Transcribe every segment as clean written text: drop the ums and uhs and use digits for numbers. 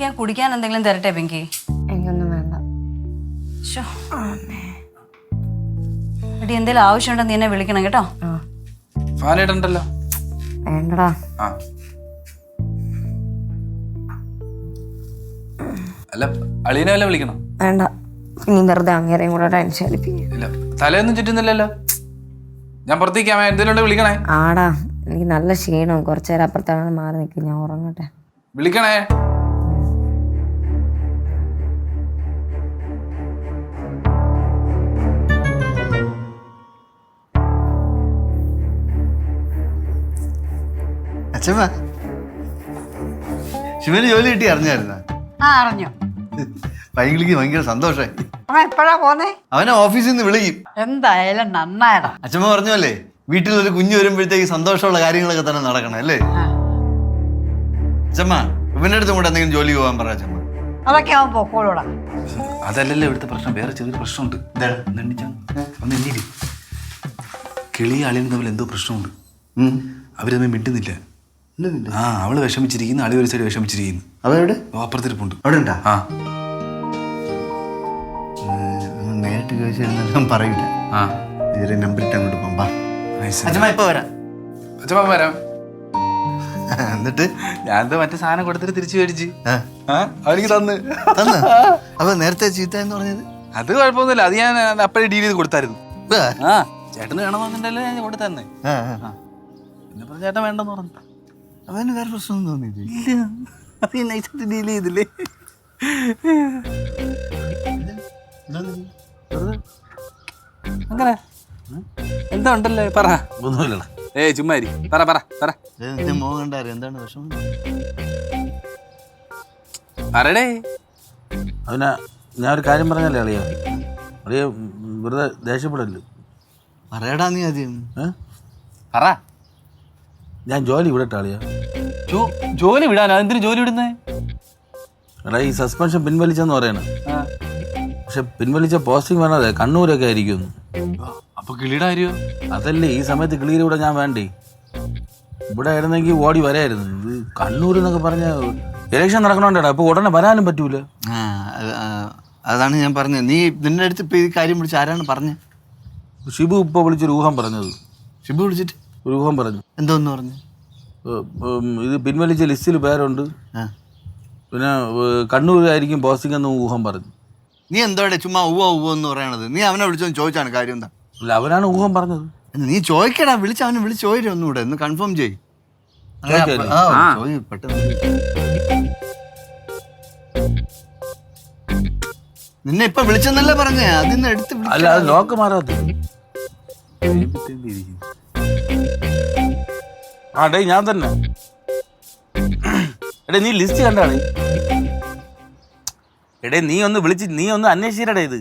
ഞാൻ കുടിക്കാൻ എന്തെങ്കിലും തരട്ടെ പിങ്കി? എനിക്കൊന്നും വേണ്ട. എടി എന്തെങ്കിലും ആവശ്യമുണ്ടോ നീ എന്നെ വിളിക്കണം കേട്ടോ. ഫാനിടണ്ടല്ലോ. വേണ്ടടാ. അല്ല അളീനെ വല്ല വിളിക്കണം. വേണ്ട, ഇനി വെറുതെ അങ്ങേരെയും കൂടെ ടെൻഷൻ അടിപ്പിക്കും. ഇല്ല തലയൊന്നും ചുറ്റുന്നില്ലല്ലോ. ഞാൻ പുറത്തേക്ക് എന്തെങ്കിലും വിളിക്കണേ. ആടാ, എനിക്ക് നല്ല ക്ഷീണം. കുറച്ചു നേരം അപ്പുറത്താണ് മാറി നിൽക്കും, ഞാൻ ഉറങ്ങട്ടെ. വിളിക്കണേ. അച്ഛമ്മ, ശിവന് ജോലി കിട്ടി അറിഞ്ഞായിരുന്ന? അറിഞ്ഞു. പൈങ്കിളിക്ക് ഭയങ്കര സന്തോഷായി. അവൻ എപ്പോഴാ പോന്നേ? അവനെ ഓഫീസിൽ നിന്ന് വിളിക്കും. എന്തായാലും നന്നായടാ. അച്ഛമ്മ പറഞ്ഞല്ലേ, വീട്ടിലൊരു കുഞ്ഞു വരുമ്പോഴത്തേക്ക് സന്തോഷമുള്ള കാര്യങ്ങളൊക്കെ തന്നെ നടക്കണം അല്ലേ? അച്ഛമ്മ, ഇവന്റെ അടുത്തും കൂടെ എന്തെങ്കിലും ജോലി പോകാൻ പറ അച്ഛമ്മ. അതൊക്കെ അവൻ പൊക്കോളൂടാ. അതല്ലല്ലോ ഇവിടുത്തെ പ്രശ്നം. വേറെ ചെറിയൊരു പ്രശ്നമുണ്ട്. കിളി അളിയും തമ്മിൽ എന്തോ പ്രശ്നമുണ്ട്. അവരൊന്നും മിണ്ടുന്നില്ല. ആ, അവള് വിഷമിച്ചിരിക്കുന്നു, അളി ഒരു സൈഡ് വിഷമിച്ചിരിക്കുന്നു. അവരുടെ അപ്പുറത്തിരിപ്പുണ്ട്. അവിടെ ഉണ്ടാ? ആ, നേരിട്ട് ചോദിച്ചാൽ പറയില്ല. ആ, ഇതിലെ നമ്പർ ഇട്ട് അങ്ങോട്ട് പോകാം. nice. അച്ഛമ്മ ഇപ്പൊ വരാം. അച്ഛമ്മ വരാം. എന്നിട്ട് ഞാൻ മറ്റേ സാധനം കൊടുത്തിട്ട് തിരിച്ചു മേടിച്ച് അവനിക്ക് തന്ന്. അപ്പൊ നേരത്തെ ചീത്ത എന്ന് പറഞ്ഞത്? അത് കുഴപ്പമൊന്നുമില്ല. അത് ഞാൻ അപ്പഴേ ഡീൽ ചെയ്ത് കൊടുത്തായിരുന്നു. ആ, ചേട്ടന് വേണമെന്നുണ്ടല്ലോ ഞാൻ കൊടുത്തന്നെ. പിന്നെ പറഞ്ഞ ചേട്ടൻ വേണ്ടെന്ന് പറഞ്ഞു. അവന് വേറെ പ്രശ്നമൊന്നും തോന്നിയില്ല. ഡീൽ ചെയ്തില്ലേ? അങ്ങനെ എന്താ ഉണ്ടല്ലേ? പറ. ഒന്നുമില്ലടാ. ചുമ്മാരി പറ പറ പറ. മോഹൻ കണ്ടായിരുന്നു. എന്താണ് വിഷമം? പറയടേ. അവനാ ഞാൻ ഒരു കാര്യം പറഞ്ഞല്ലേ അളിയ, അളിയ വെറുതെ ദേഷ്യപ്പെടല്ലോ. പറയടാ നീ ആദ്യം. പറ. ഞാൻ ജോലി വിടട്ടെ അളിയ. ജോലി വിടാനോ? എന്തിനു ജോലി വിടുന്നേ? എടാ, ഈ സസ്പെൻഷൻ പിൻവലിച്ചെന്ന് പറയണം. പക്ഷെ പിൻവലിച്ച പോസ്റ്റിംഗ് വേണതെ കണ്ണൂരൊക്കെ ആയിരിക്കും. അപ്പൊ കിളിയുടെ കാര്യോ? അതല്ലേ ഈ സമയത്ത് കിളിയുടെ കൂടെ ഞാൻ വേണ്ടേ? ഇവിടെ ആയിരുന്നെങ്കിൽ ഓടി വരായിരുന്നു. ഇത് കണ്ണൂർ എന്നൊക്കെ പറഞ്ഞ ഇലക്ഷൻ നടക്കണോണ്ടേടാ, അപ്പൊ ഉടനെ വരാനും പറ്റൂല. അതാണ് ഞാൻ പറഞ്ഞത്. നീ നിന്റെ അടുത്ത് ഇപ്പൊ ഈ കാര്യം വിളിച്ച് ആരാണ് പറഞ്ഞത്? ഷിബു ഇപ്പൊ വിളിച്ചൊരു ഊഹം പറഞ്ഞത്. ഷിബു വിളിച്ചിട്ട് ഒരു ഊഹം പറഞ്ഞു. എന്തോന്ന് പറഞ്ഞു? ഇത് പിൻവലിച്ച ലിസ്റ്റിൽ പേരുണ്ട്, പിന്നെ കണ്ണൂരായിരിക്കും പോസ്റ്റിംഗ് എന്ന് ഊഹം പറഞ്ഞു. നീ എന്തോടെ ചുമ്മാ ഉവ്വ ഉവ്വ എന്ന് പറയണത്? നീ അവനെ വിളിച്ചൊന്ന് ചോദിച്ചാണ് കാര്യം എന്താ? അല്ല, അവനാണ് ഊഹം പറഞ്ഞത്. നീ ചോദിക്കടാ, വിളിച്ച് അവനെ വിളിച്ച് ചോദിച്ചു ഒന്നുകൂടെ ഒന്ന് കൺഫേം ചെയ്. പെട്ടെന്ന് നിന്നെ ഇപ്പൊ വിളിച്ചെന്നല്ലേ പറഞ്ഞേ? അതിന്ന് എടുത്ത് അല്ല, അത് ലോക്ക് മാറാത്ത. ആ ഡേ, ഞാൻ തന്നെ. എടേ, നീ ലിസ്റ്റ് കണ്ടാണ്? എടേ, നീ ഒന്ന് വിളിച്ച് നീ ഒന്ന് അന്വേഷിച്ചിരടേ ഇത്.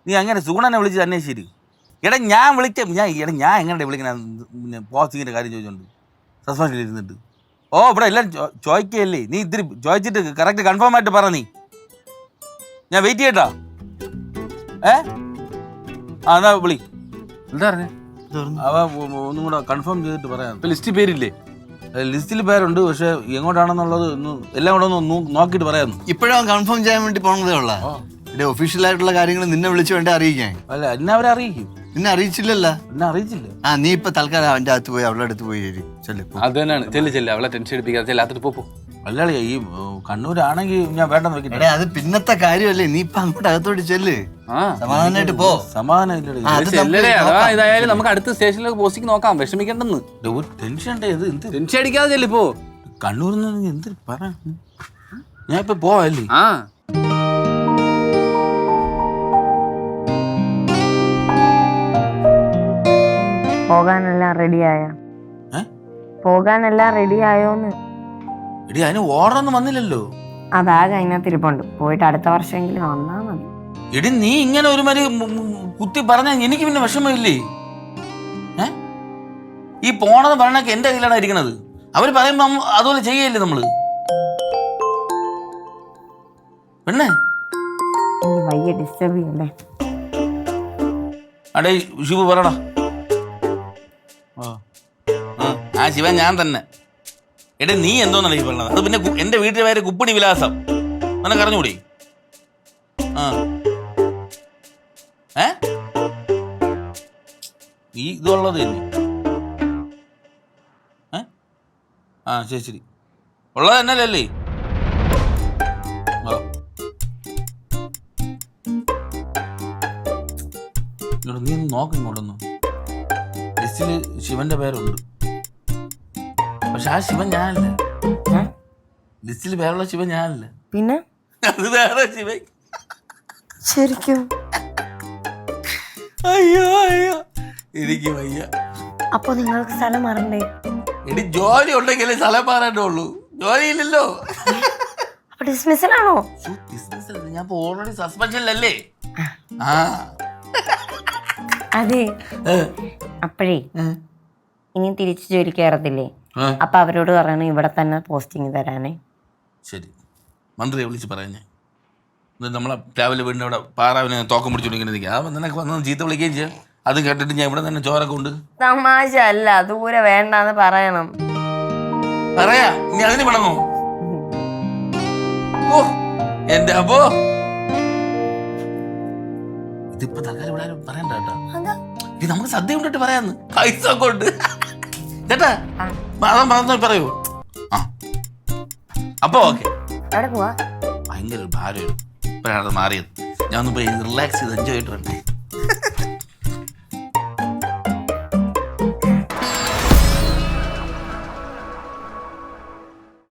നീ അങ്ങനെ സുഗുണനെ വിളിച്ച് അന്വേഷിച്ചിട്ട്. എടാ ഞാൻ ഞാൻ എങ്ങനെ വിളിക്കണ? പിന്നെ പോസ്റ്റിങ്ങിൻ്റെ കാര്യം ചോദിച്ചോണ്ട് സസ്പെൻഷനിൽ ഇരുന്നിട്ട്. ഓ, ഇവിടെ എല്ലാം ചോദിക്കുകയല്ലേ. നീ ഇത്തിരി ചോദിച്ചിട്ട് കറക്റ്റ് കൺഫേം ആയിട്ട് പറ. നീ ഞാൻ വെയിറ്റ് ചെയ്യട്ടാ. എന്നാ വിളി. എന്താ പറഞ്ഞേ? അവ ഒന്നും കൂടെ കൺഫേം ചെയ്തിട്ട് പറയാം. ലിസ്റ്റിൽ പേരില്ലേ? ലിസ്റ്റിൽ പേരുണ്ട്, പക്ഷെ എങ്ങോട്ടാണെന്നുള്ളത് എല്ലാം കൂടെ ഒന്ന് നോക്കിയിട്ട് പറയാമെന്ന്. ഇപ്പോഴും കൺഫേം ചെയ്യാൻ വേണ്ടി പോണതേ ഉള്ള. ഒഫീഷ്യൽ ആയിട്ടുള്ള കാര്യങ്ങൾ നിന്നെ വിളിച്ചു വേണ്ടേ അറിയിക്കാൻ? അല്ല, എന്നെ അവരെ അറിയിക്കും. നിന്നെ അറിയിച്ചില്ലല്ലോ. എന്നെ അറിയിച്ചില്ല. നീ ഇപ്പൊ തൽക്കാലം അവന്റെ അകത്ത് പോയി അവളുടെ അടുത്ത് പോയി അത് തന്നെയാണ്. ചെല്ല് അവളെ ടെൻഷൻ എടുപ്പിക്കാതെ ചെല്ലാത്തിട്ട് പോ. അല്ലാതെ ഈ കണ്ണൂരാണെങ്കിൽ ഞാൻ വേണ്ടെന്ന് വെക്കട്ടെ. അത് പിന്നത്തെ കാര്യമല്ലേ. നീ ഇപ്പൊ അങ്ങോട്ട് അകത്തോട്ട് ചെല്ല്, സമാധാനമായിട്ട് പോ. സമാധാനം ഇതായാലും നമുക്ക് അടുത്ത സ്റ്റേഷനിലേക്ക് പോസ്റ്റിംഗ് നോക്കാം. വിഷമിക്കണ്ടെന്ന്. ഒരു ടെൻഷൻ ടെൻഷൻ അടിക്കാതെ ചെല്ലിപ്പോ. കണ്ണൂരിൽ നിന്ന് എന്ത് പറ. ഞാൻ ഇപ്പൊ പോവല്ലേ? പോകാനെല്ലാം റെഡിയായ? പോകാനെല്ലാം റെഡിയായോന്ന്? എടി, അതിന് ഓർഡർ ഒന്നും വന്നില്ലല്ലോ. അതാകെ അതിനകത്ത് ഇരിപ്പുണ്ട്. പോയിട്ട് അടുത്ത വർഷമെങ്കിലും വന്നാ മതി. എടി, നീ ഇങ്ങനെ ഒരു മാതിരി കുത്തി പറഞ്ഞാൽ എനിക്ക് പിന്നെ വിഷമമില്ലേ? ഈ പോണെന്ന് പറയണൊക്കെ എന്റെ കയ്യിലാണ് ഇരിക്കണത്. അവര് പറയുമ്പോ അതുപോലെ ചെയ്യല്ലേ നമ്മള്? പെണ്ണേ, വയ്യ, ഡിസ്റ്റർബ് ചെയ്യല്ലേ. അടേ ഷിബു പറടാ. ശിവൻ ഞാൻ തന്നെ. എടാ നീ എന്തോന്നല്ല ഈ പറഞ്ഞത്? അത് പിന്നെ എന്റെ വീട്ടിലെ പേര് കുപ്പിണി വിലാസം, നിനക്ക് അറിഞ്ഞൂടി? ആ നീ ഇതുള്ളത് തന്നെ? ആ ശരി ശരി, ഉള്ളത് തന്നെയല്ലേ? നീ ഒന്ന് നോക്ക് ഇങ്ങോട്ടൊന്ന്. ലിസ്റ്റില് ശിവന്റെ പേരുണ്ട്, പക്ഷെ ആ ശിവൻ ഞാനല്ല. ലിസ്റ്റിൽ പേരുള്ള ശിവൻ ഞാനല്ല, പിന്നെ അത് വേറെ ശിവൻ. ശരിക്കും? അയ്യോ അയ്യോ, എനിക്ക് വയ്യ. അപ്പൊ നിങ്ങൾക്ക് സ്ഥലം മാറണ്ടേ? എടി ജോലി ഉണ്ടെങ്കിലേ സ്ഥലം മാറേണ്ടുള്ളൂ, ജോലിയില്ലല്ലോ. അപ്പൊ ഡിസ്മിസലാണോ? ഞാൻ ഓൾറെഡി സസ്പെൻഷനിലല്ലേ. ആ അതെ. അപ്പോഴേ ഇനി തിരിച്ചു ജോലി കയറത്തില്ലേ? അപ്പൊ അവരോട് പറയണം ഇവിടെ തന്നെ പോസ്റ്റിംഗ് തരാനേ. ശരി, മന്ത്രിയെ വിളിച്ച് പറയാം ഞാൻ. നമ്മളെ രാവിലെ വീടിൻ്റെ അവിടെ പാറാവിനെ തോക്കം പിടിച്ചോണ്ടിരിക്കുന്നത്. ആ നിനക്ക് വന്ന് ചീത്ത വിളിക്കുകയും ചെയ്യാം. അത് കേട്ടിട്ട് ഞാൻ ഇവിടെ തന്നെ ചോരൊക്കെ ഉണ്ട്. തമാശ അല്ല, ദൂരെ വേണ്ടാന്ന് പറയണം. പറയാ, ഇനി അതിന് വേണമോ? ഓ എന്റെ അപ്പോ ഇതിപ്പോ തൽക്കാലം ഇവിടെ ആരും പറയണ്ട കേട്ടോ. ഇത് നമുക്ക് സദ്യ കൊണ്ടിട്ട് പറയാന്ന്, പൈസ കൊണ്ട് ചേട്ടാ. മാതം പറഞ്ഞ പറയൂ. ആ അപ്പൊ ഓക്കെ. എവിടെ പോവാ? ഭയങ്കര ഭാരം, ഇപ്പോഴാണ് അത് മാറിയത്. ഞാൻ ഒന്ന് പോയി റിലാക്സ് ചെയ്ത് എൻജോയ് ചെയ്തിട്ടുണ്ട്.